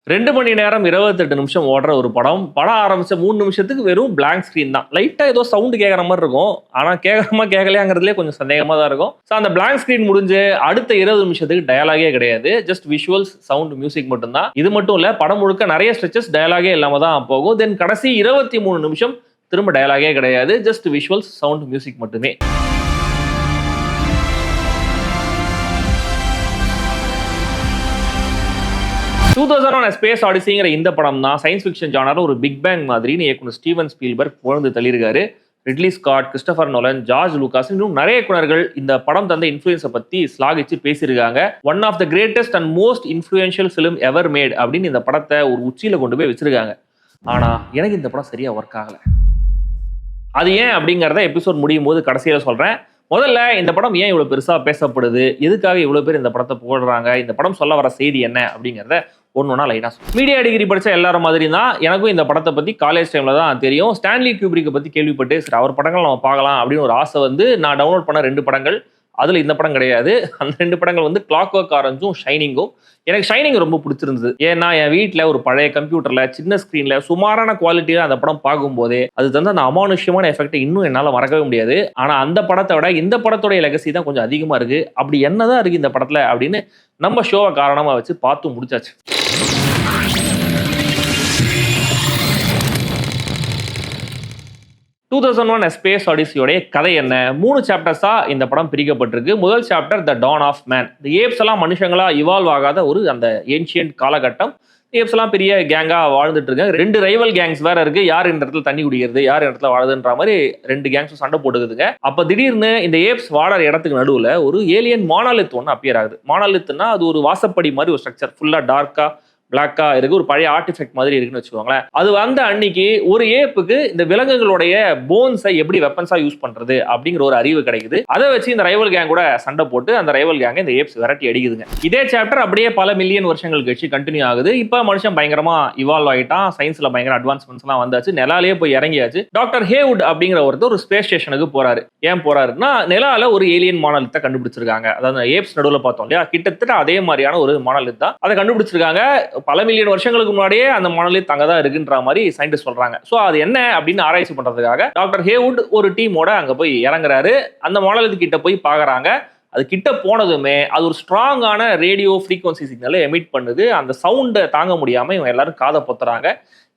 2 மணி நேரம் 28 நிமிஷம் ஓடுற ஒரு படம். படம் ஆரம்பிச்ச 3 நிமிஷத்துக்கு வெறும் பிளாங்க் ஸ்க்ரீன் தான். லைட்டா ஏதோ சவுண்ட் கேட்குற மாரி இருக்கும். ஆனா கேட்குறோமா கேட்கலையாங்கிறதுலயே கொஞ்சம் சந்தேகமா தான் இருக்கும். ஸோ அந்த பிளாங்க் ஸ்க்ரீன் முடிஞ்சு அடுத்த 20 நிமிஷத்துக்கு டயலாகே கிடையாது. ஜஸ்ட் விஷுவல்ஸ், சவுண்ட், மியூசிக் மட்டும் தான். இது மட்டும் இல்ல, படம் முழுக்க நெறைய ஸ்ட்ரெச்சஸ் டயலாகே இல்லாம தான் போகும். தென் கடைசி 23 நிமிஷம் திரும்ப டயலாகே கிடையாது. ஜஸ்ட் விஷுவல்ஸ், சவுண்ட், மியூசிக் மட்டுமே. 2001 ஸ்பேஸ் ஆடிசிங்கிற இந்த படம் தான் சயின்ஸ் ஃபிக்ஷன் ஜானர்ல ஒரு பிக் பேங் மாதிரின்னு இயக்குனர் ஸ்டீவன் ஸ்பீல்பர்க் புகழ்ந்து தள்ளியிருக்காரு. Ridley Scott, Christopher Nolan, George Lucas இன்னும் நிறைய இயக்குனர்கள் இந்த படம் தந்த இன்ஃப்ளூயன்ஸை பத்தி ஸ்லாகிச்சு பேசியிருக்காங்க. One of the greatest and most influential film ever made அப்படின்னு இந்த படத்தை ஒரு உச்சியில கொண்டு போய் வச்சிருக்காங்க. ஆனா எனக்கு இந்த படம் சரியா ஒர்க் ஆகல. அது ஏன் அப்படிங்கிறத எபிசோட் முடியும் போது கடைசியில சொல்றேன். முதல்ல இந்த படம் ஏன் இவ்வளவு பெருசா பேசப்படுது, எதுக்காக இவ்வளவு பேர் இந்த படத்தை புகழ்றாங்க, இந்த படம் சொல்ல வர செய்தி என்ன அப்படிங்கிறத ஒன்னொன்னா லைனா சொல்லுங்க. மீடியா டிகிரி படிச்ச எல்லாரும் மாதிரி தான் எனக்கும் இந்த படத்தை பத்தி காலேஜ் டைம்ல தான் தெரியும். ஸ்டான்லி கியூப்ரிக்கை பத்தி கேள்விப்பட்டு சரி அவர் படங்கள் நம்ம பார்க்கலாம் அப்படின்னு ஒரு ஆசை வந்து நான் டவுன்லோட் பண்ண 2 படங்கள். அதுல இந்த படம் கிடையாது. அந்த 2 படங்கள் வந்து கிளாக் ஒர்க் ஆரஞ்சும் ஷைனிங்கும். எனக்கு ஷைனிங் ரொம்ப பிடிச்சிருந்தது. ஏன்னா என் வீட்டில் ஒரு பழைய கம்ப்யூட்டர்ல சின்ன ஸ்கிரீன்ல சுமாரான குவாலிட்டியில அந்த படம் பார்க்கும்போதே அது தந்த அந்த அமானுஷ்யமான எஃபெக்ட் இன்னும் என்னால் மறக்கவே முடியாது. ஆனா அந்த படத்தை விட இந்த படத்தோடைய லெகசி தான் கொஞ்சம் அதிகமா இருக்கு. அப்படி என்னதான் இருக்கு இந்த படத்துல அப்படின்னு நம்ம ஷோவை காரணமா வச்சு பார்த்து முடிச்சாச்சு. ஸ்பேஸ் ஆடிசியோடைய கதை என்ன? 3 சாப்டர்ஸா இந்த படம் பிரிக்கப்பட்டிருக்கு. முதல் chapter the dawn of man. இந்த ஏப்ஸ் எல்லாம் மனுஷங்களா இவால்வ் ஆகாத ஒரு அந்த ஏன்ஷியன்ட் காலகட்டம். ஏப்ஸ் எல்லாம் பெரிய கேங்கா வாழ்ந்துட்டு இருக்காங்க. 2 ரைவல் கேங்ஸ் வேற இருக்கு. யார் இந்த இடத்துல தண்ணி குடிக்கிறது, யார் இந்த இடத்துல வாழுதுன்ற மாதிரி 2 கேங்ஸும் சண்டை போட்டுக்குதுங்க. அப்ப திடீர்னு இந்த ஏப்ஸ் வாழற இடத்துக்கு நடுவுல ஒரு ஏலியன் மானாலித் ஒன்று அப்பியர் ஆகுது. மானாலித்னா அது ஒரு வாசப்படி மாதிரி ஒரு ஸ்ட்ரக்சர், ஃபுல்லா டார்க்கா பிளாக்கா இருக்கு, ஒரு பழைய ஆர்டிஃபெக்ட் மாதிரி இருக்குன்னு வச்சுக்கோங்களேன். அது வந்த அன்னைக்கு ஒரு ஏப்புக்கு இந்த விலங்குகளுடைய போன்ஸை எப்படி வெப்பன்ஸா யூஸ் பண்றது அப்படிங்கிற ஒரு அறிவு கிடைக்குது. அதை வச்சு இந்த ரைவல் கேங் கூட சண்டை போட்டு அந்த ரைவல் கேங்கை இந்த ஏப்ஸ் விரட்டி அடிக்குதுங்க. இதே சாப்டர் அப்படியே பல மில்லியன் வருஷங்கள் கழிச்சு கண்டினியூ ஆகுது. இப்ப மனுஷன் பயங்கரமா இவால்வ் ஆயிட்டான். சயின்ஸ்ல பயங்கர அட்வான்ஸ்மெண்ட்ஸ் எல்லாம் வந்தாச்சு. நிலாலேயே போய் இறங்கியாச்சு. டாக்டர் ஹேவுட் அப்படிங்கிற ஒருத்தர் ஒரு ஸ்பேஸ் ஸ்டேஷனுக்கு போறாரு. ஏன் போறாருன்னா நிலால ஒரு ஏலியன் மானலித்தை கண்டுபிடிச்சிருக்காங்க. அதாவது ஏப்ஸ் நடுவில் பார்த்தோம் இல்லையா, கிட்டத்தட்ட அதே மாதிரியான ஒரு மானலித் தான். அதை கண்டுபிடிச்சிருக்காங்க. பல மில்லியன் வருஷங்களுக்கு முன்னாடியே அந்த மானலித் அங்க தான் இருக்குன்ற மாதிரி சயின்டிஸ்ட் சொல்றாங்க. சோ அது என்ன அப்படின்னு ஆராய்ச்சி பண்றதுக்காக டாக்டர் ஹேவுட் ஒரு டீமோட அங்க போய் இறங்குறாரு. அந்த மானலித் கிட்ட போய் பாக்குறாங்க. அது கிட்ட போனதுமே அது ஒரு ஸ்ட்ராங்கான ரேடியோ ஃப்ரீக்வன்சி சிக்னலை எமிட் பண்ணுது. அந்த சவுண்டை தாங்க முடியாம இவங்க எல்லாரும் காதை பொத்துறாங்க.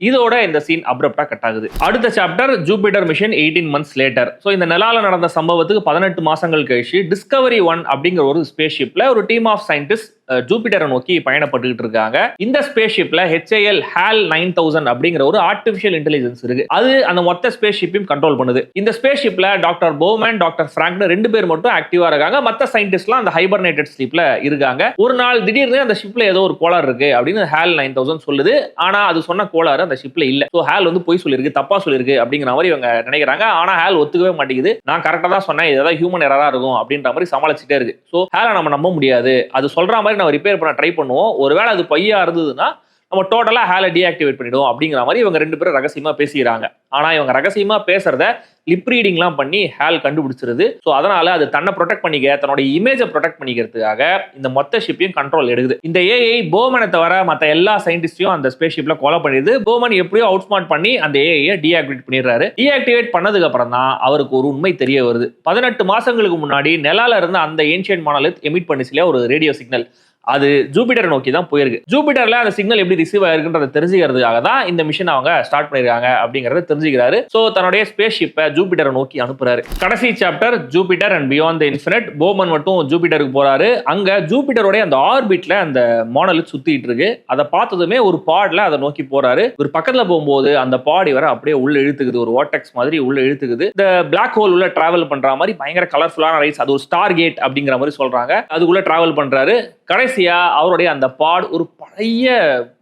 இதோட இந்த சீன் அப்ரப்டா கட் ஆகுது. அடுத்த chapter Jupiter mission 18 months later. So இந்த நிலால நடந்த சம்பவத்துக்கு 18 மாசங்கள் கழிச்சு டிஸ்கவரி 1 அப்படிங்கிற ஒரு ஸ்பேஸ் ஷிப்ல ஒரு டீம் ஆஃப் சயின்டிஸ்ட் ஜூபிட்டரை நோக்கி பயணப்பட்டுக்கிட்டு இருக்காங்க. இந்த ஸ்பேஸ் ஷிப்ல HAL 9000 அப்படிங்கிற ஒரு ஆர்டிபிஷியல் இன்டெலிஜென்ஸ் இருக்கு. அது அந்த மொத்த ஸ்பேஸ் ஷிப்பையும் கண்ட்ரோல் பண்ணுது. இந்த space ஷிப்ல doctor Boman, doctor prank 2 பேர் மட்டும் ஆக்டிவா இருக்காங்க. மற்ற சயின்டிஸ்ட்லாம் அந்த ஹைபர்னேட்டட் ஸ்லீப்ல இருக்காங்க. ஒரு நாள் திடீர்னு அந்த ஷிப்ல ஏதோ ஒரு கோளாறு இருக்கு அப்படின்னு HAL 9000 சொல்லுது. ஆனா அது சொன்ன கோளாறு அந்த ஷிப்ல இல்ல. சோ HAL வந்து பொய் சொல்லிருக்கு, தப்பா சொல்லிருக்கு அப்படிங்கிற மாதிரி இவங்க நினைக்கிறாங்க. ஆனா HAL ஒத்துக்கவே மாட்டேங்குது. நான் கரெக்டா தான் சொன்னேன், இதெல்லாம் ஹியூமன் எரரா இருக்கும் அப்படின்ற மாதிரி சமாளிச்சுட்டே இருக்கு. சோ HAL நம்ம நம்ப முடியாது, அது சொல்ற மாதிரி நம்ம ரிப்பேர் பண்ண ட்ரை பண்ணுவோம், ஒருவேளை அது பொய்யா இருந்ததுன்னா நம்ம டோட்டலா HAL டீஆக்டிவேட் பண்ணிடுவோம் அப்படிங்கிற மாதிரி இவங்க 2 பேரும் ரகசியமா பேசிக்கிறாங்க. ஆனா இவங்க ரகசியமா பேசுறத லிப் ரீடிங்லாம் பண்ணி HAL கண்டுபிடிச்சிருது. ஸோ அதனால அது தன்னை ப்ரொடெக்ட் பண்ணிக்க, தன்னோட இமேஜை ப்ரொடெக்ட் பண்ணிக்கிறதுக்காக இந்த மொத்த ஷிப்பையும் கண்ட்ரோல் எடுக்குது. இந்த ஏஐ போமனை தவிர மற்ற எல்லா சயின்டிஸ்டையும் அந்த ஸ்பேஸ் ஷிப்ல கொலை பண்ணிடுது. போமன் எப்படியோ அவுட் ஸ்மார்ட் பண்ணி அந்த ஏஐயை டீஆக்டிவேட் பண்ணிடுறாரு. டீஆக்டிவேட் பண்ணதுக்கு அப்புறம் தான் அவருக்கு ஒரு உண்மை தெரிய வருது. 18 மாசங்களுக்கு முன்னாடி நிலால இருந்த அந்த ஏன்ஷியன்ட் மானலித் எமிட் பண்ணிச்சுல ஒரு ரேடியோ சிக்னல், அது ஜூபிட்டரை நோக்கி தான் போயிருக்கு. ஜூபிட்டர்ல அந்த சிக்னல் எப்படி ரிசீவ் ஆயிருக்குன்றதை தெரிஞ்சுக்கிறதுக்காக தான் இந்த மிஷன் அவங்க ஸ்டார்ட் பண்ணிருக்காங்க அப்படிங்கறத தெரிஞ்சுக்கிறாரு. சோ தன்னுடைய ஸ்பேஸ் ஷிப்பை ஜூபிட்டரை நோக்கி அனுப்புறாரு. கடைசி chapter Jupiter and beyond the infinite. Bowman மட்டும் ஜூபிட்டருக்கு போறாரு. அங்க ஜூபிட்டரோட அந்த ஆர்பிட்ல அந்த மானலித் சுத்திட்டு இருக்கு. அதை பார்த்ததுமே ஒரு பாட்ல அதை நோக்கி போறாரு. ஒரு பக்கத்துல போகும்போது அந்த பாடி வர அப்படியே உள்ள இழுத்துக்குது, ஒரு வார்டெக்ஸ் மாதிரி உள்ள இழுத்துக்குது. இந்த பிளாக் ஹோல் உள்ள டிராவல் பண்ற மாதிரி பயங்கர கலர்ஃபுல்லான ரைட்ஸ், அது ஒரு ஸ்டார் கேட் அப்படிங்கிற மாதிரி சொல்றாங்க. அதுக்குள்ள டிராவல் பண்றாரு. கடைசியா அவருடைய அந்த பாட் ஒரு பழைய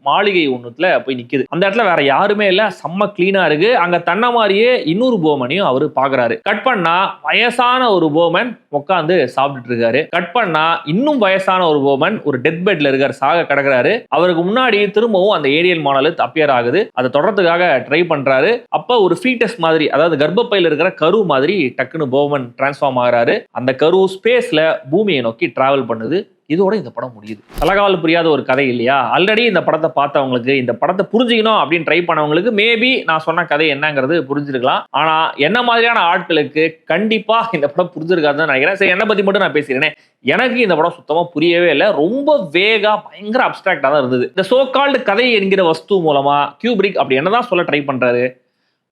மாளிகை ஒண்ணுல போய் நிக்குது. அந்த இடத்துல வேற யாருமே இல்ல, செம்ம கிளீனா இருக்கு. அங்க தன்ன மாதிரியே இன்னொரு போமனையும் அவரு பாக்குறாரு. கட் பண்ணா வயசான ஒரு போமன் உட்காந்து சாப்பிட்டுட்டு இருக்காரு. கட் பண்ணா இன்னும் வயசான ஒரு போமன் ஒரு டெத் பெட்ல இருக்காரு, சாக கிடக்குறாரு. அவருக்கு முன்னாடி திரும்பவும் அந்த ஏரியல் மானலித் அப்பியர் ஆகுது. அதை தொடர்றதுக்காக ட்ரை பண்றாரு. அப்ப ஒரு ஃபீட்டஸ் மாதிரி, அதாவது கர்ப்பப்பையில இருக்கிற கரு மாதிரி டக்குன்னு போமன் டிரான்ஸ்ஃபார்ம் ஆகுறாரு. அந்த கரு ஸ்பேஸ்ல பூமியை நோக்கி டிராவல் பண்ணுது. இதோட இந்த படம் முடியுது. தலகாவல் புரியாத ஒரு கதை இல்லையா? ஆல்ரெடி இந்த படத்தை பார்த்தவங்களுக்கு, இந்த படத்தை புரிஞ்சுக்கணும் அப்படின்னு ட்ரை பண்ணவங்களுக்கு மேபி நான் சொன்ன கதை என்னங்கிறது புரிஞ்சிருக்கலாம். ஆனா என்ன மாதிரியான ஆட்களுக்கு கண்டிப்பா இந்த படம் புரிஞ்சிருக்காதுன்னு நினைக்கிறேன். சரி, என்னை பத்தி மட்டும் நான் பேசிக்கிறேனே. எனக்கு இந்த படம் சுத்தமா புரியவே இல்லை. ரொம்ப வேகா பயங்கர அப்டிராக்டா தான் இருந்தது. இந்த சோ கால்டு கதை என்கிற வஸ்து மூலமா கியூப்ரிக் அப்படி என்னதான் சொல்ல ட்ரை பண்றாரு?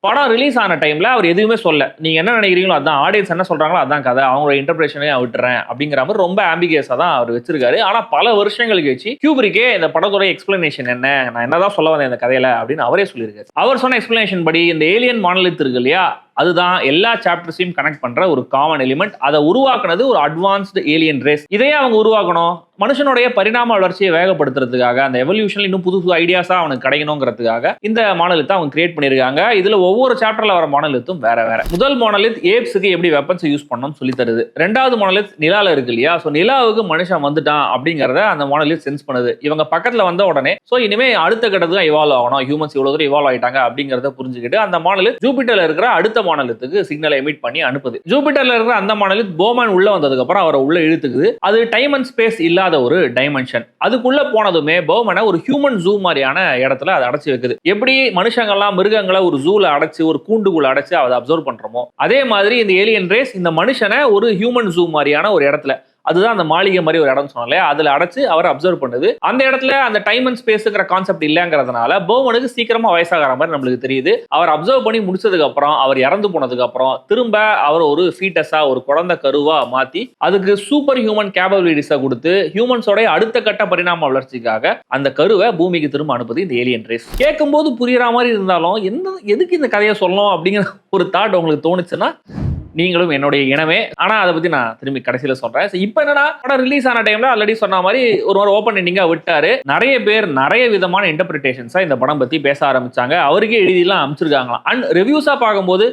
படம் ரிலீஸ் ஆன டைம்ல அவர் எதுவுமே சொல்ல, நீங்க என்ன நினைக்கிறீங்களோ அதான், ஆடியன்ஸ் என்ன சொல்றாங்களோ அதான் கதை, அவங்களோட இன்டர்பிரேஷனே விட்டுறேன் அப்படிங்கிற மாதிரி ரொம்ப ஆம்பிகியஸா தான் அவர் வச்சிருக்காரு. ஆனா பல வருஷங்கள் கழிச்சு கியூப்ரிக்கே இந்த படத்தோட எக்ஸ்பிளனேஷன் என்ன, நான் என்னதான் சொல்ல வந்தேன் இந்த கதையில அப்படின்னு அவரே சொல்லியிருக்காரு. அவர் சொன்ன எக்ஸ்பிளனேஷன் படி இந்த ஏலியன் மானலித் இருக்கு இல்லையா, அதுதான் எல்லா சாப்டர்ஸையும் கனெக்ட் பண்ற ஒரு காமன் எலிமெண்ட். அதை உருவாக்குனது ஒரு அட்வான்ஸ்டு ஏலியன் ரேஸ். இதையே அவங்க உருவாக்கணும் மனுஷனுடைய பரிணாம வளர்ச்சியை வேகப்படுத்துறதுக்காக, அந்த எவல்யூஷன்ல இன்னும் புது புது ஐடியாஸா அவனுக்கு கிடைக்கணுங்கிறதுக்காக இந்த மானலித்தை அவங்க கிரியேட் பண்ணிருக்காங்க. இதுல ஒவ்வொரு சாப்டர்ல வர மானலித்தும் வேற வேற. முதல் மானலித் ஏப்ஸுக்கு எப்படி வெப்பன்ஸ் யூஸ் பண்ணணும்னு சொல்லி தருது. ரெண்டாவது மானலித் நிலால இருக்கு இல்லையா, சோ நிலாவுக்கு மனுஷன் வந்துட்டான் அப்படிங்கறத அந்த மானலித் சென்ஸ் பண்ணுது. இவங்க பக்கத்துல வந்த உடனே சோ இனிமே அடுத்த கட்டத்துக்கு இவால்வ் ஆகணும், ஹியூமன்ஸ் இவ்வளவு தூரம் இவால்வ் ஆயிட்டாங்க அப்படிங்கறத புரிஞ்சுக்கிட்டு அந்த மானலித் ஜூபிட்டர்ல இருக்கிற அடுத்த மானலித்துக்கு சிக்னலை எமிட் பண்ணி அனுப்புது. ஜூபிட்டர்ல இருக்கிற அந்த மானலித் போமன் உள்ள வந்ததுக்கு அப்புறம் அவரை உள்ள இழுத்துக்குது. அது டைம் அண்ட் ஸ்பேஸ் இல்லாத ஒரு டைமென்ஷன். அதுக்குள்ள போனதுமே பௌமனை ஒரு ஹியூமன் ஜூ மாதிரியான இடத்துல அதை அடைச்சு வைக்குது. எப்படி மனுஷங்கள்லாம் மிருகங்களை ஒரு ஜூல அடைச்சு ஒரு கூண்டுக்குள்ள அடைச்சு அதை அப்சர்வ் பண்றோமோ, அதே மாதிரி இந்த ஏலியன் ரேஸ் இந்த மனுஷனை ஒரு ஹியூமன் ஜூ மாதிரியான ஒரு இடத்துல, அதுதான் அந்த மாளிகை மாதிரி ஒரு இடம் சொன்னாலே, அதுல அடைச்சு அவர் அப்சர்வ் பண்ணுது. அந்த இடத்துல அந்த டைம் அண்ட் ஸ்பேஸ்ங்கிற கான்செப்ட் இல்லங்கிறதுனால பௌமனுக்கு சீக்கிரமா வயசாகிற மாதிரி நம்மளுக்கு தெரியுது. அவர் அப்சர்வ் பண்ணி முடிச்சதுக்கு அப்புறம், அவர் இறந்து போனதுக்கு அப்புறம் திரும்ப அவர் ஒரு ஃபீட்டஸா, ஒரு குழந்தை கருவா மாத்தி அதுக்கு சூப்பர் ஹியூமன் கேப்பபிலிட்டிஸை கொடுத்து ஹியூமன்ஸோட அடுத்த கட்ட பரிணாம வளர்ச்சிக்காக அந்த கருவை பூமிக்கு திரும்ப அனுப்புது இந்த ஏலியன் ரேஸ். கேட்கும்போது புரியுற மாதிரி இருந்தாலும் எதுக்கு இந்த கதையை சொல்லணும் அப்படிங்கிற ஒரு தாட் உங்களுக்கு தோணுச்சுன்னா நீங்களும் என்னுடைய இனமே. ஆனா அதை பத்தி நான் திரும்பி கடைசியில சொல்றேன். இப்ப என்னன்னா படம் ரிலீஸ் ஆன டைம்ல ஆல்ரெடி சொன்ன மாதிரி ஒரு ஓப்பன் எண்டிங்கா விட்டாரு. நிறைய பேர் நிறைய விதமான இன்டர்பிரிட்டேஷன்ஸா இந்த படம் பத்தி பேச ஆரம்பிச்சாங்க. அவருக்கே எழுதிலாம் அமைச்சிருக்காங்களாம். அண்ட் ரிவ்யூஸா பார்க்கும்போது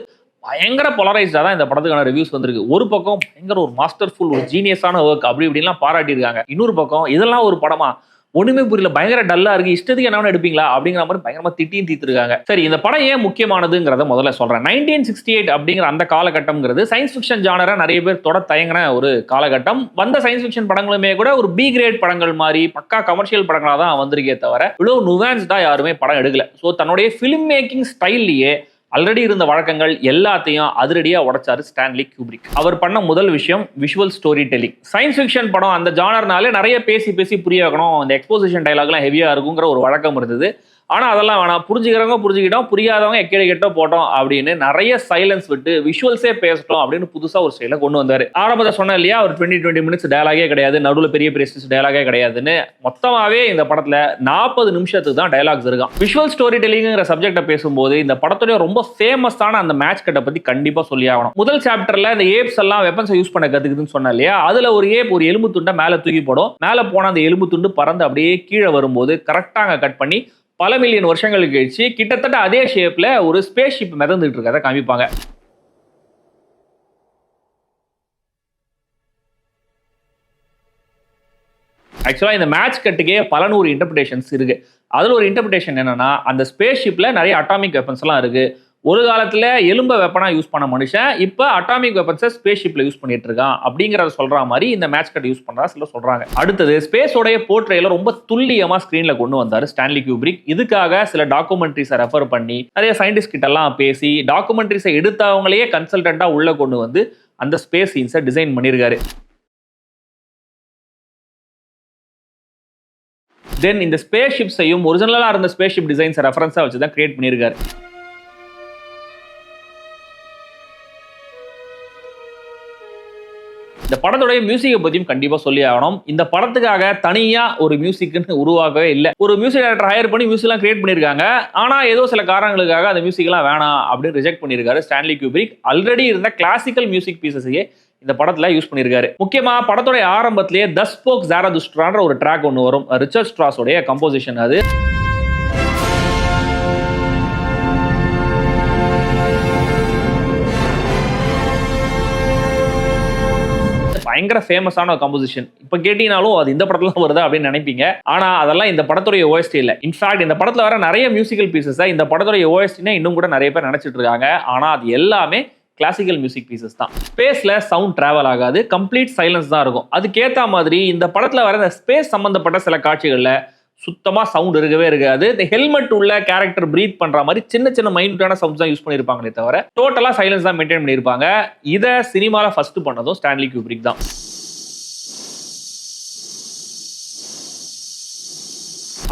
பயங்கர போலரைஸ்டா தான் இந்த படத்துக்கான ரிவ்யூஸ் வந்திருக்கு. ஒரு பக்கம் பயங்கர ஒரு மாஸ்டர்ஃபுல், ஒரு ஜீனியஸான ஒர்க் அப்படி இப்படின்லாம் பாராட்டியிருக்காங்க. இன்னொரு பக்கம் இதெல்லாம் ஒரு படமா, ஒண்ணுமே புரியல, பயங்கர டல்லா இருக்கு, இஷ்டத்துக்கு என்ன எடுப்பீங்களா அப்படிங்கிற மாதிரி பயங்கரமா திட்டியும் தீர்த்திருக்காங்க. சரி, இந்த படம் ஏன் முக்கியமானதுங்கிறத முதல்ல சொல்றேன். 1968 அப்படிங்கிற அந்த காலகட்டம்ங்கிறது சயின்ஸ் ஃபிக்ஷன் ஜானரை நிறைய பேர் தொட தயங்கின ஒரு காலகட்டம். வந்த சயின்ஸ் ஃபிக்ஷன் படங்களுமே கூட ஒரு பி கிரேட் படங்கள் மாதிரி பக்கா கமர்ஷியல் படங்களா தான் வந்திருக்கே தவிர இவ்வளவு நுவான்ஸ்டா யாருமே படம் எடுக்கல. ஸோ தன்னுடைய ஃபிலிம் மேக்கிங் ஸ்டைல்லையே ஆல்ரெடி இருந்த வழக்கங்கள் எல்லாத்தையும் அதிரடியா உடைச்சாரு ஸ்டான்லி கியூப்ரிக். அவர் பண்ண முதல் விஷயம் visual story telling. Science fiction படம் அந்த ஜானர்னாலே நிறைய பேசி புரிய வைக்கணும், இந்த எக்ஸ்போசிஷன் டைலாக்லாம் ஹெவியா இருக்குங்கிற ஒரு வழக்கம் இருந்தது. ஆனா அதெல்லாம் வேணாம், புரிஞ்சுக்கிறவங்க புரிஞ்சுக்கிட்டோம், புரியாதவங்க எக்கேட கெட்ட போட்டோம் அப்படின்னு நிறைய சைலன்ஸ் விட்டு விஷுவல்ஸே பேசட்டும் அப்படின்னு புதுசா ஒரு ஸ்டைல கொண்டு வந்தாரு. ஆரம்பத்தை சொன்ன இல்லையா, ஒரு 20 மினிட்ஸ் டயலாகே கிடையாது, நடுவில் பெரிய டயலாகே கிடையாதுன்னு மொத்தமாவே இந்த படத்துல 40 நிமிஷத்துக்கு தான் டயலாக்ஸ் இருக்கும். விஷுவல் ஸ்டோரி டெல்லிங்கிற சப்ஜெக்ட பேசும்போது இந்த படத்துடைய ரொம்ப ஃபேமஸான அந்த மேட்ச் கட்டை பத்தி கண்டிப்பா சொல்லி ஆகணும். முதல் சாப்டர்ல இந்த ஏப்ஸ் எல்லாம் வெப்பன்ஸை யூஸ் பண்ண கத்துக்குதுன்னு சொன்ன இல்லையா, அதுல ஒரு ஏப் ஒரு எலும்பு துண்டை மேல தூக்கி போடும். மேல போன அந்த எலும்பு துண்டு பறந்து அப்படியே கீழே வரும்போது கரெக்டாக கட் பண்ணி பல மில்லியன் வருஷங்களுக்கு கழிச்சு கிட்டத்தட்ட அதே ஷேப்ல ஒரு ஸ்பேஸ் ஷிப் மிதந்துட்டு இருக்கதை காமிப்பாங்க. ஆக்சுவலா இந்த மேட்ச் கட்டுக்கே பல நூறு இன்டர்பிரேஷன்ஸ் இருக்கு. அதுல ஒரு இன்டர்பிரேஷன் என்னன்னா, அந்த ஸ்பேஸ் ஷிப்ல நிறைய அட்டாமிக் வெப்பன்ஸ் எல்லாம் இருக்கு. ஒரு காலத்துல எலும்ப வெப்பனா யூஸ் பண்ண மனுஷன் இப்ப அட்டாமிக் வெப்பன்ஸை ஸ்பேஸ் ஷிப்ல யூஸ் பண்ணிட்டு இருக்கான் அப்படிங்கறத சொல்ற மாதிரி இந்த மேட்ச் கட் யூஸ் பண்றா சில சொல்றாங்க. அடுத்தது ஸ்பேஸோடைய போர்ட்ரேல ரொம்ப துல்லியமா ஸ்கிரீன்ல கொண்டு வந்தாரு ஸ்டான்லி கியூப்ரிக். இதுக்காக சில டாக்குமெண்ட்ரிஸை ரெஃபர் பண்ணி நிறைய சயின்டிஸ்ட் கிட்ட எல்லாம் பேசி டாக்குமெண்ட்ரிஸை எடுத்தவங்களையே கன்சல்டன்டா உள்ள கொண்டு வந்து அந்த ஸ்பேஸ் சீன்ஸை டிசைன் பண்ணியிருக்காரு. தென் இந்த ஸ்பேஸ் ஷிப்ஸையும் ஒரிஜினலா இருந்த ஸ்பேஸ் ஷிப் டிசைன்ஸை ரெஃபரன்ஸா வச்சு தான் கிரியேட் பண்ணியிருக்காரு. இந்த படத்துடைய மியூசிக்கை பத்தியும் கண்டிப்பா சொல்லி ஆகணும். இந்த படத்துக்காக தனியா ஒரு மியூசிக்னு உருவாக்கவே இல்லை. ஒரு மியூசிக் டைரக்டர் ஹையர் பண்ணி மியூசிக் எல்லாம் கிரியேட் பண்ணிருக்காங்க. ஆனா ஏதோ சில காரணங்களுக்காக அந்த மியூசிக் எல்லாம் வேணாம் அப்படின்னு ரிஜெக்ட் பண்ணிருக்காரு ஸ்டான்லி கியூப்ரிக். ஆல்ரெடி இருந்த கிளாசிக்கல் மியூசிக் பீசஸையே இந்த படத்துல யூஸ் பண்ணிருக்காரு. முக்கியமா படத்துடைய ஆரம்பத்திலேயே த ஸ்போக் ஜாரதுஸ்ட்ரான்ற ஒரு ட்ராக் ஒன்று வரும். ரிச்சர்ட் ஸ்ட்ராஸோடைய கம்போசிஷன் அது. பயங்கர ஃபேமஸான கம்போசிஷன். இப்ப கேட்டீங்கனாலும் அது இந்த படத்துல வருதா அப்படின்னு நினைப்பீங்க. ஆனா அதெல்லாம் இந்த படத்துடைய ஓஎஸ்டி இல்ல. இன்ஃபேக்ட் இந்த படத்துல வர நிறைய மியூசிக்கல் பீசஸ் இந்த படத்துடைய ஓஎஸ்டினே இன்னும் கூட நிறைய பேர் நினைச்சிட்டு இருக்காங்க. ஆனா அது எல்லாமே கிளாசிக்கல் மியூசிக் பீசஸ் தான். ஸ்பேஸ்ல சவுண்ட் டிராவல் ஆகாது, கம்ப்ளீட் சைலன்ஸ் தான் இருக்கும். அதுக்கேற்ற மாதிரி இந்த படத்துல வர இந்த ஸ்பேஸ் சம்பந்தப்பட்ட சில காட்சிகள்ல சுத்தமா சவுண்ட் இருக்கவே இருக்காது. இந்த ஹெல்மெட் உள்ள கேரக்டர் பிரீத் பண்ற மாதிரி சின்ன சின்ன மைனூட்டான சவுண்ட்ஸ் தான் யூஸ் பண்ணிருப்பாங்களே தவிர டோட்டலா சைலன்ஸ் தான் மெயின்டைன் பண்ணிருப்பாங்க. இதை சினிமால ஃபர்ஸ்ட் பண்ணதும் ஸ்டான்லி கியூப்ரிக் தான்.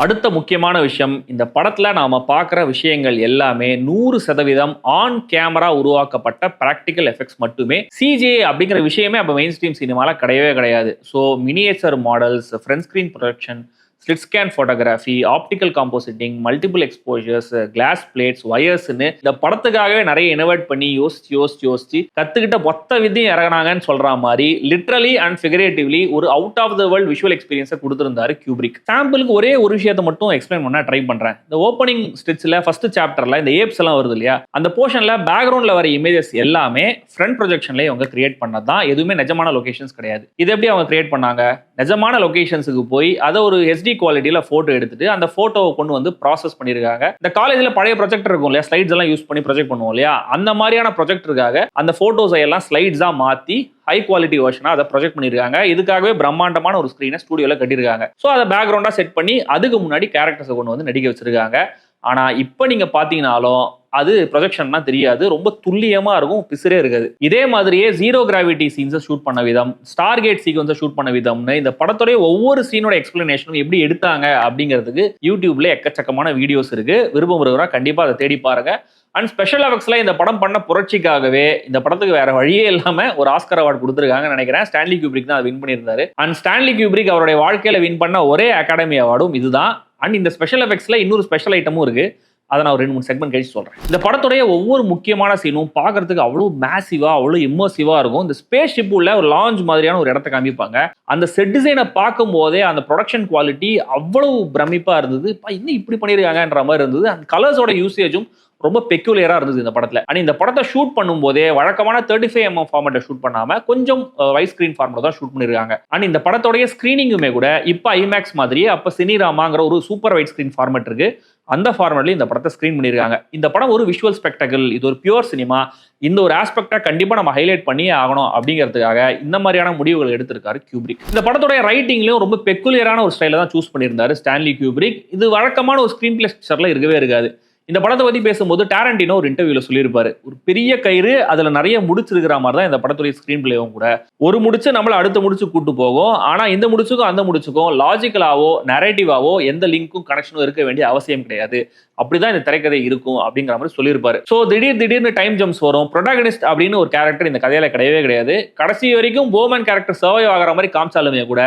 அடுத்த முக்கியமான விஷயம், இந்த படத்துல நாம பார்க்குற விஷயங்கள் எல்லாமே 100% ஆன் கேமரா உருவாக்கப்பட்ட பிராக்டிக்கல் எஃபெக்ட்ஸ் மட்டுமே. சிஜிஐ அப்படிங்கிற விஷயமே அப்போ மெயின் ஸ்ட்ரீம் சினிமால கிடையவே கிடையாது. So miniature models, front screen projection, slit scan photography, optical compositing, multiple exposures, glass plates, வயர்ஸ்னு இந்த படத்துக்காகவே நிறைய இனோவேட் பண்ணி யோசிச்சு கத்துக்கிட்ட மொத்த வித்தையும் இறங்கினாங்கன்னு சொல்ற மாதிரி லிட்ரலி அண்ட் ஃபிகரேட்டிவ்லி ஒரு out of the world visual எக்ஸ்பீரியன்ஸை கொடுத்திருந்தாரு கியூப்ரிக். சாம்பிளுக்கு ஒரே ஒரு விஷயத்தை மட்டும் எக்ஸ்பிளைன் பண்ண ட்ரை பண்றேன். இந்த ஓப்பனிங் ஸ்டிட்ச்ல ஃபர்ஸ்ட் சாப்டர்ல இந்த ஏப்ஸ் எல்லாம் வருது இல்லையா, அந்த போர்ஷன்ல பேக்ரவுண்ட்ல வர இமேஜஸ் எல்லாமே ஃப்ரண்ட் ப்ரொஜெக்ஷன்ல அவங்க கிரியேட் பண்ணதான், எதுவுமே நிஜமான லொகேஷன்ஸ் கிடையாது. இது எப்படி அவங்க கிரியேட் பண்ணாங்க? நிஜமான லொகேஷன்ஸுக்கு போய் அதை ஒரு HD குவாலிட்டியில போட்டோ எடுத்துட்டு அந்த போட்டோவை கொண்டு வந்து ப்ராசஸ் பண்ணிருக்காங்க. இந்த காலேஜ்ல பழைய ப்ரொஜெக்டர் இருக்கும் இல்லையா, ஸ்லைட்ஸ் எல்லாம் யூஸ் பண்ணி ப்ரொஜெக்ட் பண்ணுவோம் இல்லையா, அந்த மாதிரியான ப்ரொஜெக்டருக்காக அந்த போட்டோஸை எல்லாம் ஸ்லைட்ஸா மாத்தி ஹை குவாலிட்டி வெர்ஷனா அதை ப்ரொஜெக்ட் பண்ணிருக்காங்க. இதுக்காகவே பிரம்மாண்டமான ஒரு ஸ்கிரீனை ஸ்டுடியோல கட்டிருக்காங்க. ஸோ அதை பேக்ரவுண்டா செட் பண்ணி அதுக்கு முன்னாடி கேரக்டர்ஸை கொண்டு வந்து நடிக்க வச்சிருக்காங்க. ஆனா இப்போ நீங்க பாத்தீங்கன்னாலும் அது ப்ரொஜெக்ஷன்னா தெரியாது, ரொம்ப துல்லியமா இருக்கும், பிசுரே இருக்காது. இதே மாதிரியே ஜீரோ கிராவிட்டி சீன்ஸை ஷூட் பண்ண விதம், ஸ்டார் கேட் சீக்வன்ஸை ஷூட் பண்ண விதம்னு இந்த படத்துடைய ஒவ்வொரு சீனோட எக்ஸ்பிளனேஷனும் எப்படி எடுத்தாங்க அப்படிங்கிறதுக்கு யூடியூப்ல எக்கச்சக்கமான வீடியோஸ் இருக்கு. விருப்பம் இருக்கிறவங்க கண்டிப்பா அதை தேடி பாருங்க. அண்ட் ஸ்பெஷல் எஃபெக்ட்ஸ்ல இந்த படம் பண்ண புரட்சிக்காகவே இந்த படத்துக்கு வேற வழியே இல்லாம ஒரு ஆஸ்கர் அவார்டு கொடுத்துருக்காங்கன்னு நினைக்கிறேன். ஸ்டான்லி கியூப்ரிக் தான் வின் பண்ணியிருந்தாரு. அண்ட் ஸ்டான்லி கியூப்ரிக் அவருடைய வாழ்க்கையில வின் பண்ண ஒரே அகாடமி அவார்டும் இதுதான். அண்ட் இந்த ஸ்பெஷல் எஃபெக்ட்ஸ்ல இன்னொரு ஸ்பெஷல் ஐட்டமும் இருக்கு. அதை நான் ஒரு 2-3 செக்மெண்ட் கழிச்சு சொல்றேன். இந்த படத்துடைய ஒவ்வொரு முக்கியமான சீனும் பார்க்கறதுக்கு அவ்வளவு மேசிவா, அவ்வளவு இம்மர்சிவா இருக்கும். இந்த ஸ்பேஸ் ஷிப் உள்ள ஒரு லான்ச் மாதிரியான ஒரு இடத்தை காமிப்பாங்க. அந்த செட் டிசைனை பார்க்கும் போதே அந்த ப்ரொடக்ஷன் குவாலிட்டி அவ்வளவு பிரமிப்பா இருந்தது. இன்னும் இப்படி பண்ணிருக்காங்கன்ற மாதிரி இருந்தது. அந்த கலர்ஸோட யூசேஜும் ரொம்ப பெக்யூலியரா இருந்தது இந்த படத்துல. அண்ட் இந்த படத்தை ஷூட் பண்ணும் போதே வழக்கமான 35mm ஃபார்மேட்டை ஷூட் பண்ணாம கொஞ்சம் வைட் ஸ்கிரீன் ஃபார்மேட் தான் ஷூட் பண்ணிருக்காங்க. அண்ட் இந்த படத்தோடைய ஸ்கிரீனிங்குமே கூட இப்ப ஐமேக்ஸ் மாதிரியே அப்ப சினிராமாங்கிற ஒரு சூப்பர் வைட் ஸ்கிரீன் ஃபார்மேட் இருக்கு. அந்த ஃபார்மேட்ல இந்த படத்தை ஸ்கிரீன் பண்ணிருக்காங்க. இந்த படம் ஒரு விஷுவல் ஸ்பெக்டக்கிள், இது ஒரு பியூர் சினிமா. இந்த ஒரு ஆஸ்பெக்டா கண்டிப்பா நம்ம ஹைலைட் பண்ணியே ஆகணும் அப்படிங்கிறதுக்காக இந்த மாதிரியான முடிவுகள் எடுத்திருக்காரு கியூப்ரிக். இந்த படத்தோட ரைட்டிங்லயும் ரொம்ப பெக்குலியரான ஒரு ஸ்டைல தான் சூஸ் பண்ணியிருந்தாரு ஸ்டான்லி கியூப்ரிக். இது வழக்கமான ஒரு ஸ்கிரீன் பிளே ஸ்ட்ரக்சர்ல இருக்கவே இருக்காது. இந்த படத்தை பத்தி பேசும்போது டாரண்டினோ ஒரு இன்டர்வியூல சொல்லியிருப்பாரு, ஒரு பெரிய கயிறு அதுல நிறைய முடிச்சிருக்கிற மாதிரி தான் இந்த படத்துடைய ஸ்கிரீன் பிளேவும் கூட. ஒரு முடிச்சு நம்மள அடுத்த முடிச்சு கூட்டு போகும். ஆனா இந்த முடிச்சுக்கும் அந்த முடிச்சுக்கும் லாஜிக்கலாவோ நரேட்டிவாவோ எந்த லிங்க்கும் கனெக்ஷனும் இருக்க வேண்டிய அவசியம் கிடையாது. அப்படிதான் இந்த திரைக்கதை இருக்கும் அப்படிங்கிற மாதிரி சொல்லியிருப்பாரு. ஸோ திடீர்னு டைம் ஜம்ப்ஸ் வரும். ப்ரொட்டாகனிஸ்ட் அப்படின்னு ஒரு கேரக்டர் இந்த கதையில கிடையவே கிடையாது. கடைசி வரைக்கும் போமன் கேரக்டர் சர்வை ஆகிற மாதிரி காமிச்சாலுமே கூட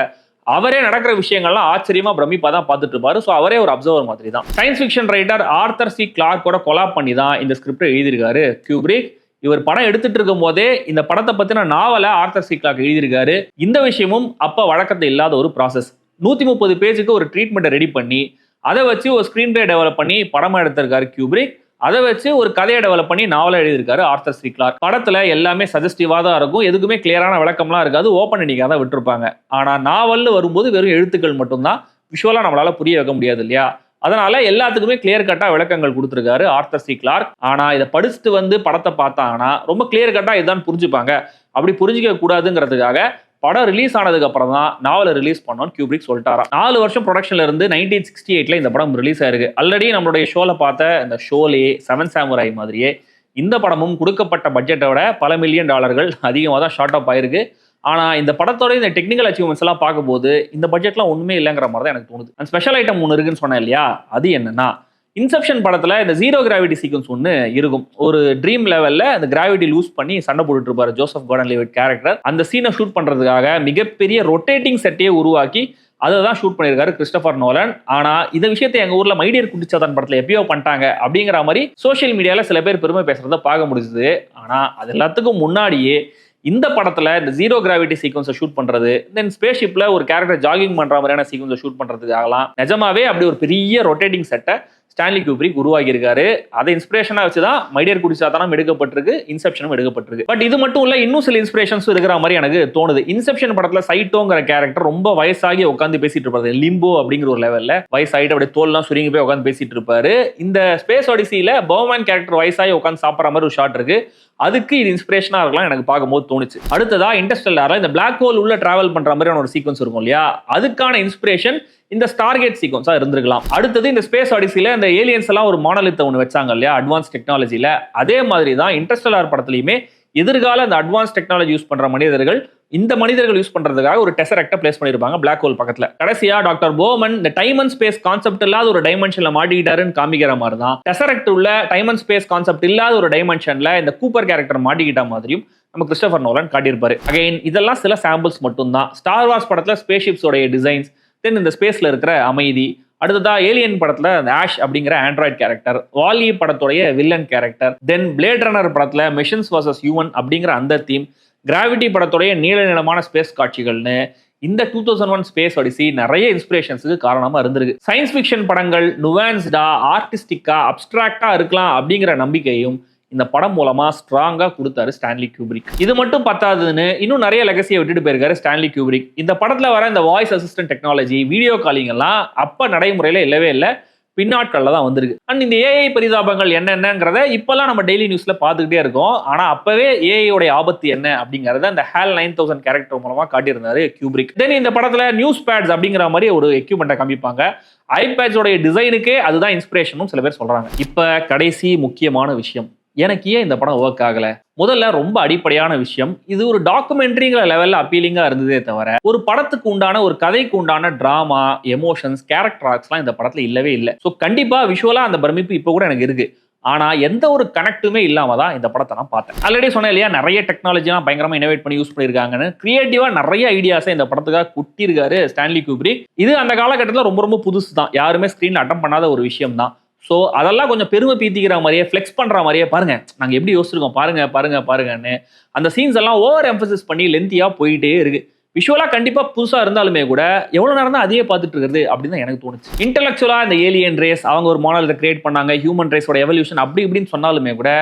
அவரே நடக்கிற விஷயங்கள்லாம் ஆச்சரியமா பிரமிப்பா தான் பார்த்துட்டு இருப்பாரு. ஸோ அவரே ஒரு அப்சர்வர் மாதிரி தான். Science fiction writer Arthur C கிளார்க்கோட கொலாப் பண்ணி தான் இந்த ஸ்கிரிப்டை எழுதியிருக்காரு கியூப்ரிக். இவர் படம் எடுத்துட்டு இருக்கும் போதே இந்த படத்தை பத்தின நாவலை ஆர்தர் சி கிளார்க் எழுதியிருக்காரு. இந்த விஷயமும் அப்ப வழக்கத்தை இல்லாத ஒரு ப்ராசஸ். 130 பேஜுக்கு ஒரு ட்ரீட்மெண்ட்டை ரெடி பண்ணி அதை வச்சு ஒரு ஸ்கிரீன் பிளே டெவலப் பண்ணி படமா எடுத்திருக்காரு கியூப்ரிக். அதை வச்சு ஒரு கதையை டெவலப் பண்ணி நாவலை எழுதியிருக்காரு ஆர்தர் சி கிளார்க். படத்துல எல்லாமே சஜஸ்டிவா தான் இருக்கும், எதுக்குமே கிளியரான விளக்கம்லாம் இருக்காது, ஓப்பன் எண்டிங்கா தான் விட்டுருப்பாங்க. ஆனா நாவல்னு வரும்போது வெறும் எழுத்துக்கள் மட்டும்தான், விஷுவலா நம்மளால புரிய வைக்க முடியாது இல்லையா. அதனால எல்லாத்துக்குமே கிளியர் கட்டா விளக்கங்கள் கொடுத்திருக்காரு ஆர்தர் சி கிளார்க். ஆனா இதை படிச்சுட்டு வந்து படத்தை பார்த்தாங்கன்னா ரொம்ப கிளியர் கட்டா இதுதான் புரிஞ்சுப்பாங்க. அப்படி புரிஞ்சிக்க கூடாதுங்கிறதுக்காக படம் ரிலீஸ் ஆனதுக்கு அப்புறம் தான் நாவலை ரிலீஸ் பண்ணோம் கியூப்ரிக் சொல்லிட்டாராம். 4 வருஷம் ப்ரொடக்ஷன்ல இருந்து 1968 இந்த படம் ரிலீஸ் ஆயிருக்கு. ஆல்ரெடி நம்மளுடைய ஷோல பார்த்த இந்த ஷோலே 7 சாமுராய் மாதிரியே இந்த படமும் கொடுக்கப்பட்ட பட்ஜெட்டை விட பல மில்லியன் டாலர்கள் அதிகமாக தான் ஷார்ட் அப் ஆயிருக்கு. ஆனா இந்த படத்தோட இந்த டெக்னிக்கல் அச்சீவ்மெண்ட்ஸ் எல்லாம் பார்க்கும்போது இந்த பட்ஜெட்லாம் ஒண்ணுமே இல்லைங்கிற மாதிரி தான் எனக்கு தோணுது. அந்த ஸ்பெஷல் ஐட்டம் ஒன்று இருக்குன்னு சொன்னேன் இல்லையா, அது என்னன்னா இன்செப்ஷன் படத்துல இந்த ஜீரோ கிராவிட்டி சீக்வன்ஸ் ஒன்று இருக்கும். ஒரு ட்ரீம் லெவல்ல அந்த கிராவிட்டி லூஸ் பண்ணி சண்டை போட்டுட்டு இருப்பாரு ஜோசப் கார்டன் லெவிட் கேரக்டர். அந்த சீனை ஷூட் பண்றதுக்காக மிகப்பெரிய ரொட்டேட்டிங் செட்டையே உருவாக்கி அதை தான் ஷூட் பண்ணியிருக்காரு கிறிஸ்டோபர் நோலன். ஆனா இந்த விஷயத்தை எங்க ஊர்ல மைடியர் குட்டிச்சாத்தான் படத்துல எப்பயோ பண்ணிட்டாங்க அப்படிங்கிற மாதிரி சோசியல் மீடியால சில பேர் பெருமை பேசுறத பார்க்க முடியுது. ஆனா அது எல்லாத்துக்கும் முன்னாடியே இந்த படத்துல இந்த ஜீரோ கிராவிட்டி சீக்வன்ஸை ஷூட் பண்றது, தென் ஸ்பேஸ் ஷிப்ல ஒரு கேரக்டர் ஜாகிங் பண்ற மாதிரியான சீக்வன்ஸை ஷூட் பண்றதுக்காகலாம் நிஜமாவே அப்படி ஒரு பெரிய ரொட்டேட்டிங் செட்டை ஸ்டான்லி குப்ரிக் உருவாகி இருக்காரு. அதை இன்ஸ்பிரேஷனா வச்சுதான் மைடியர் குடிசாத்தனம் எடுக்கப்பட்டிருக்கு, இன்செப்ஷனும் எடுக்கப்பட்டிருக்கு. பட் இது மட்டும் இல்ல, இன்னும் சில இன்ஸ்பிரேஷன்ஸ் இருக்கிற மாதிரி எனக்கு தோணுது. இன்செப்ஷன் படத்துல சைட்டோங்கிற கேரக்டர் ரொம்ப வயசாகி உட்காந்து பேசிட்டு இருப்பாரு, லிம்போ அப்படிங்கிற ஒரு லெவல்ல வயசாயிட்டு அப்படியே தோல்லாம் சுருங்கி போய் உட்காந்து பேசிட்டு இருப்பாரு. இந்த ஸ்பேஸ் ஆடிசியில பர்மேன் கேரக்டர் வயசாகி உட்காந்து சாப்பிட்ற மாதிரி ஒரு ஷாட் இருக்கு. அதுக்கு இது இன்ஸ்பிரேஷனா இருக்கலாம் எனக்கு பார்க்கும்போது தோணுச்சு. அடுத்ததா இன்டர்ஸ்டெல்லார்ல இந்த பிளாக் ஹோல் உள்ள டிராவல் பண்ற மாதிரியான ஒரு சீக்வன்ஸ் இருக்கும் இல்லையா, அதுக்கான இன்ஸ்பிரேஷன் இந்த ஸ்டார்கேட் சீக்வன்ஸா இருந்திருக்கலாம். அடுத்தது இந்த ஸ்பேஸ் ஆடிசில இந்த ஏலியன்ஸ் எல்லாம் ஒரு மானலித்த ஒன்று வச்சாங்க இல்லையா, அட்வான்ஸ் டெக்னாலஜில, அதே மாதிரி தான் இன்டர்ஸ்டெல்லார் படத்துலயுமே எதிர்கால அந்த அட்வான்ஸ் டெக்னாலஜி யூஸ் பண்ற மனிதர்கள் இந்த மனிதர்கள் யூஸ் பண்றதுக்காக ஒரு டெசரெக்டை பிளேஸ் பண்ணிருப்பாங்க பிளாக் ஹோல் பக்கத்துல. கடைசியா டாக்டர் போமன் இந்த டைம் அண்ட் ஸ்பேஸ் கான்செப்ட் இல்லாத ஒரு டைமென்ஷன்ல மாட்டிக்கிட்டாருன்னு காமிக்கிற மாதிரி தான் டெசரெக்ட் உள்ள டைம் அண்ட் ஸ்பேஸ் கான்செப்ட் இல்லாத ஒரு டைமென்ஷன்ல இந்த கூப்பர் கேரக்டர் மாட்டிக்கிட்ட மாதிரியும் நம்ம கிறிஸ்டோபர் நோலன் காட்டியிருப்பாரு. அகைன் இதெல்லாம் சில சாம்பிள்ஸ் மட்டும் தான். ஸ்டார் வார்ஸ் படத்துல ஸ்பேஸ் ஷிப்ஸோட டிசைன்ஸ், தென் இந்த ஸ்பேஸ்ல இருக்கிற அமைதி, அடுத்ததா ஏலியன் படத்துல ஆஷ் அப்படிங்கிற ஆண்ட்ராய்ட் கேரக்டர், வாலி படத்துடைய வில்லன் கேரக்டர், தென் பிளேட் ரன்னர் படத்துல மிஷன்ஸ் வர்சஸ் ஹியூமன் அப்படிங்கிற அந்த தீம், கிராவிட்டி படத்துடைய நீள நீளமான ஸ்பேஸ் காட்சிகள்னு இந்த 2001 ஸ்பேஸ் ஆடிசி நிறைய இன்ஸ்பிரேஷன்ஸுக்கு காரணமா இருந்திருக்கு. சயின்ஸ் ஃபிக்ஷன் படங்கள் நுவான்ஸ்டா, ஆர்டிஸ்டிக்கா, அப்டிராக்டா இருக்கலாம் அப்படிங்கிற நம்பிக்கையும் இந்த படம் மூலமா ஸ்ட்ராங்கா கொடுத்தாரு ஸ்டான்லி குப்ரிக். இது மட்டும் பத்தாதுன்னு இன்னும் நிறைய லெகசியை விட்டுட்டு போயிருக்காரு ஸ்டான்லி குப்ரிக். இந்த படத்துல வர இந்த voice assistant technology, video calling எல்லாம் அப்ப நடைமுறையில இல்லவே இல்லை, பின்னாட்கள்ல தான் வந்திருக்கு. அண்ட் இந்த ஏஐ பரிதாபங்கள் என்னென்னங்கிறத இப்பெல்லாம் நம்ம டெய்லி நியூஸ்ல பார்த்துக்கிட்டே இருக்கோம். ஆனா அப்பவே ஏஐயோட ஆபத்து என்ன அப்படிங்கறத இந்த HAL 9000 கேரக்டர் மூலமா காட்டியிருந்தாரு குப்ரிக். தென் இந்த படத்துல நியூஸ் பேட்ஸ் அப்படிங்கிற மாதிரி ஒரு எக்யூப்மெண்ட்டை காமிப்பாங்க. ஐபேட்ஸோட டிசைனுக்கே அதுதான் இன்ஸ்பிரேஷனும் சில பேர் சொல்றாங்க. இப்ப கடைசி முக்கியமான விஷயம், எனக்கு ஏன் இந்த படம் ஒர்க் ஆகல? முதல்ல ரொம்ப அடிப்படையான விஷயம், இது ஒரு டாக்குமெண்ட்ரிங்கிற லெவல்ல அப்பீலிங்கா இருந்ததே தவிர ஒரு படத்துக்கு உண்டான ஒரு கதைக்கு உண்டான டிராமா, எமோஷன்ஸ், கேரக்டர் ஆர்க்ஸ்லாம் இந்த படத்துல இல்லவே இல்லை. ஸோ கண்டிப்பா விஷுவலா அந்த பிரமிப்பு இப்போ கூட எனக்கு இருக்கு. ஆனா எந்த ஒரு கனெக்டுமே இல்லாம தான் இந்த படத்தை நான் பார்த்தேன். ஆல்ரெடி சொன்னேன் இல்லையா, நிறைய டெக்னாலஜிலாம் பயங்கரமா இனோவேட் பண்ணி யூஸ் பண்ணியிருக்காங்கன்னு. கிரியேட்டிவா நிறைய ஐடியாஸை இந்த படத்துக்காக குட்டிருக்காரு ஸ்டான்லி குப்ரிக். இது அந்த காலகட்டத்தில் ரொம்ப ரொம்ப புதுசு தான், யாருமே ஸ்கிரீன்ல அட்டம் பண்ணாத ஒரு விஷயம் தான். ஸோ அதெல்லாம் கொஞ்சம் பெருமை பீத்திக்கிற மாதிரியே, ஃப்ளெக்ஸ் பண்ற மாதிரியே, பாருங்க நாங்கள் எப்படி யோசிச்சிருக்கோம் பாருங்க பாருங்க பாருங்கன்னு அந்த சீன்ஸ் எல்லாம் ஓவர் எம்பசிஸ் பண்ணி லென்த்தியா போயிட்டே இருக்கு. விஷுவலா கண்டிப்பா புதுசா இருந்தாலுமே கூட எவ்வளவு நேரம் தான் அதையே பார்த்துட்டு இருக்கிறது அப்படின்னு தான் எனக்கு தோணுச்சு. இன்டெலக்சுவலா இந்த ஏலியன் ரேஸ் அவங்க ஒரு மாடலை கிரியேட் பண்ணாங்க, ஹியூமன் ரேஸோட எவல்யூஷன் அப்படி இப்படின்னு சொன்னாலுமே கூட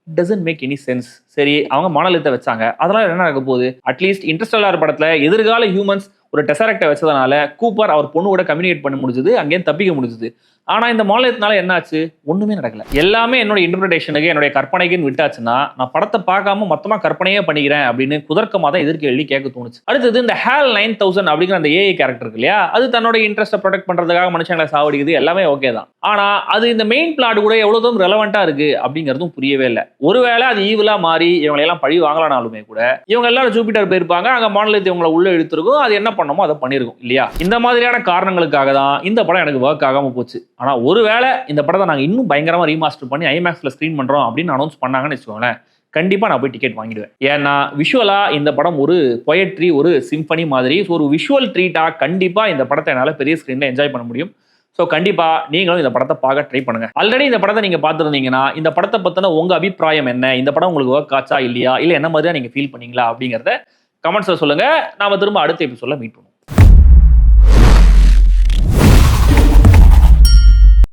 டசன்ட் மேக் எனி சென்ஸ். சரி, அவங்க மாடலித்தை வச்சாங்க, அதனால என்ன நடக்க போகுது? அட்லீஸ்ட் இன்டர்ஸ்டெல்லார் படத்துல எதிர்கால ஹியூமன்ஸ் ஒரு டெசரெக்டை வச்சதுனால கூப்பர் அவர் பொண்ணு கூட கம்யூனிகேட் பண்ண முடிஞ்சது, அங்கேயும் தப்பிக்க முடிஞ்சது. ஆனா இந்த மாடலியத்தினால என்ன ஆச்சு? ஒண்ணுமே நடக்கல. எல்லாமே என்னோட இன்டர்பிரேஷனுக்கு, என்னுடைய கற்பனைக்குன்னு விட்டாச்சுன்னா நான் படத்தை பார்க்காம மொத்தமா கற்பனையே பண்ணிக்கிறேன் அப்படின்னு குதர்க்கமா தான் எதிர்கேள்வி கேட்க தோணுச்சு. அடுத்தது இந்த HAL 9000 அப்படிங்கிற அந்த ஏஐ கேரக்டர் இருக்கு இல்லையா, அது தன்னோட இன்ட்ரெஸ்ட்டை ப்ரொடெக்ட் பண்றதுக்காக மனுஷங்களை சாவடிக்குது, எல்லாமே ஓகே தான். ஆனா அது இந்த மெயின் பிளாட் கூட எவ்வளவு தூரம் ரெலவெண்டா இருக்கு அப்படிங்கிறதும் புரியவே இல்லை. ஒருவேளை அது ஈவிலா மாறி இவங்களை எல்லாம் பழி வாங்கலானாலுமே கூட இவங்க எல்லாரும் ஜூபிட்டர் போயிருப்பாங்க, அங்க மாடலியத்தை இவங்களை உள்ள இழுத்துருக்கும், அது என்ன பண்ணமோ அதை பண்ணிருக்கும் இல்லையா. இந்த மாதிரியான காரணங்களுக்காக தான் இந்த படம் எனக்கு ஒர்க் ஆகாம போச்சு. ஆனா ஒருவேளை இந்த படத்தை நாங்க இன்னும் பயங்கரமா ரீமாஸ்டர் பண்ணி ஐமேக்ஸ்ல ஸ்கிரீன் பண்றோம் அப்படின்னு அனௌன்ஸ் பண்ணாங்கன்னு வச்சுக்கோங்களேன், கண்டிப்பா நான் போய் டிக்கெட் வாங்கிடுவேன். ஏன்னா விஷுவலா இந்த படம் ஒரு பொயட்ரி, ஒரு சிம்பனி மாதிரி, ஒரு விஷுவல் ட்ரீட்டா கண்டிப்பா இந்த படத்தை என்னால பெரிய ஸ்கிரீன்ல என்ஜாய் பண்ண முடியும். ஸோ கண்டிப்பா நீங்களும் இந்த படத்தை பார்க்க ட்ரை பண்ணுங்க. ஆல்ரெடி இந்த படத்தை நீங்க பார்த்துருந்தீங்கன்னா இந்த படத்தை பத்தின உங்க அபிப்பிராயம் என்ன, இந்த படம் உங்களுக்கு ஒர்க் ஆச்சா இல்லையா, இல்ல என்ன மாதிரியா நீங்க ஃபீல் பண்ணீங்களா அப்படிங்கறத கமெண்ட்ஸ்ல சொல்லுங்க. நாம திரும்ப அடுத்த எபிசோட்ல மீட் பண்ணுவோம்.